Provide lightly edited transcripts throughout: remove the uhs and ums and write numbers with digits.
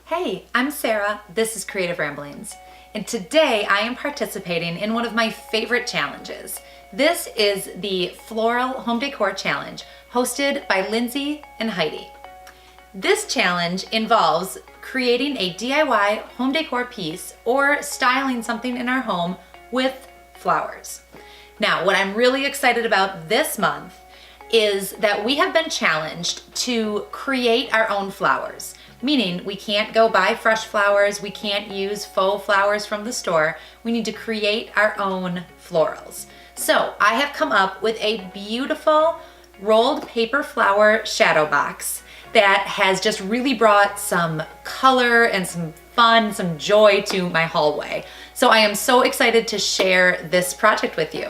Hey, I'm Sarah, this is Creative Ramblings, and today I am participating in one of my favorite challenges. This is the Floral Home Decor Challenge, hosted by Lindsay and Heidi. This challenge involves creating a DIY home decor piece or styling something in our home with flowers. Now, what I'm really excited about this month is that we have been challenged to create our own flowers. Meaning we can't go buy fresh flowers, we can't use faux flowers from the store, we need to create our own florals. So I have come up with a beautiful rolled paper flower shadow box that has just really brought some color and some fun, some joy to my hallway. So I am so excited to share this project with you.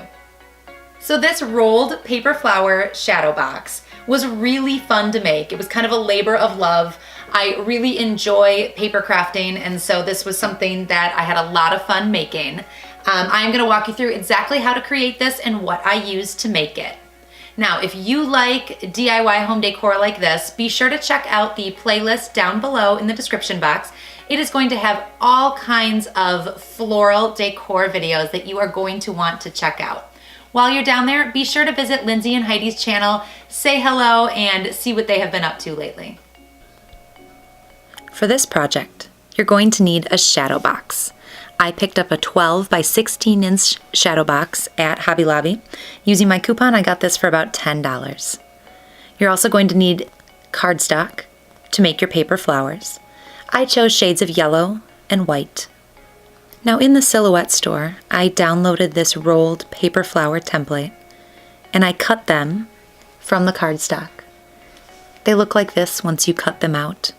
So this rolled paper flower shadow box was really fun to make. It was kind of a labor of love. I really enjoy paper crafting, and so this was something that I had a lot of fun making. I'm gonna walk you through exactly how to create this and what I used to make it. Now, if you like DIY home decor like this, be sure to check out the playlist down below in the description box. It is going to have all kinds of floral decor videos that you are going to want to check out. While you're down there, be sure to visit Lindsay and Heidi's channel, say hello, and see what they have been up to lately. For this project, you're going to need a shadow box. I picked up a 12 by 16 inch shadow box at Hobby Lobby. Using my coupon, I got this for about $10. You're also going to need cardstock to make your paper flowers. I chose shades of yellow and white. Now in the Silhouette store, I downloaded this rolled paper flower template and I cut them from the cardstock. They look like this once you cut them out.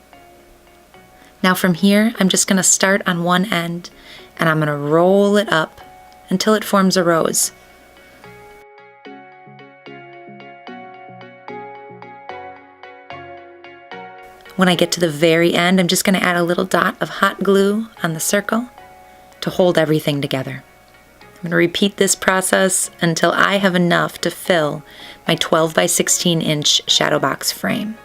Now from here, I'm just going to start on one end and I'm going to roll it up until it forms a rose. When I get to the very end, I'm just going to add a little dot of hot glue on the circle to hold everything together. I'm going to repeat this process until I have enough to fill my 12 by 16 inch shadow box frame.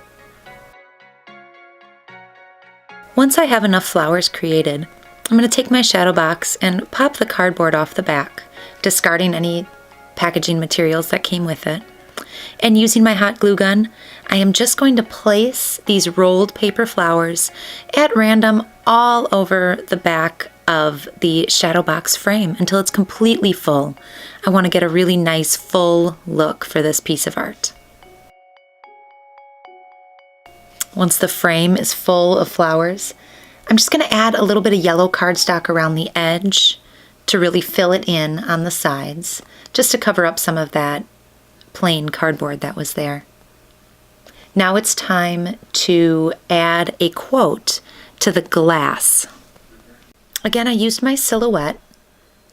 Once I have enough flowers created, I'm going to take my shadow box and pop the cardboard off the back, discarding any packaging materials that came with it. And using my hot glue gun, I am just going to place these rolled paper flowers at random all over the back of the shadow box frame until it's completely full. I want to get a really nice full look for this piece of art. Once the frame is full of flowers, I'm just going to add a little bit of yellow cardstock around the edge to really fill it in on the sides, just to cover up some of that plain cardboard that was there. Now it's time to add a quote to the glass. Again, I used my Silhouette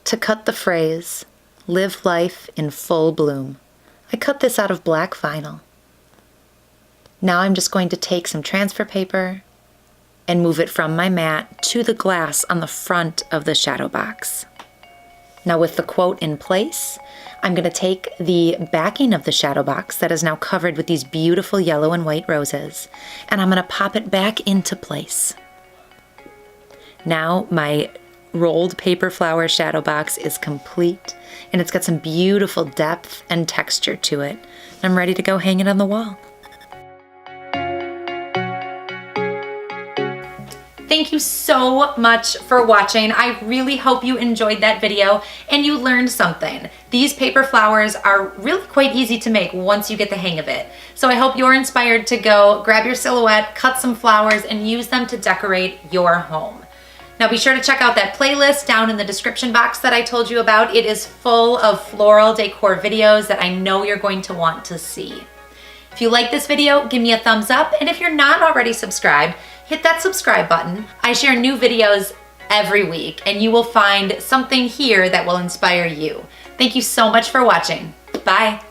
to cut the phrase, "Live life in full bloom." I cut this out of black vinyl. Now I'm just going to take some transfer paper and move it from my mat to the glass on the front of the shadow box. Now with the quote in place, I'm going to take the backing of the shadow box that is now covered with these beautiful yellow and white roses, and I'm going to pop it back into place. Now my rolled paper flower shadow box is complete, and it's got some beautiful depth and texture to it. I'm ready to go hang it on the wall. Thank you so much for watching. I really hope you enjoyed that video and you learned something. These paper flowers are really quite easy to make once you get the hang of it. So I hope you're inspired to go grab your Silhouette, cut some flowers, and use them to decorate your home. Now be sure to check out that playlist down in the description box that I told you about. It is full of floral decor videos that I know you're going to want to see. If you like this video, give me a thumbs up, and if you're not already subscribed, hit that subscribe button. I share new videos every week, and you will find something here that will inspire you. Thank you so much for watching. Bye.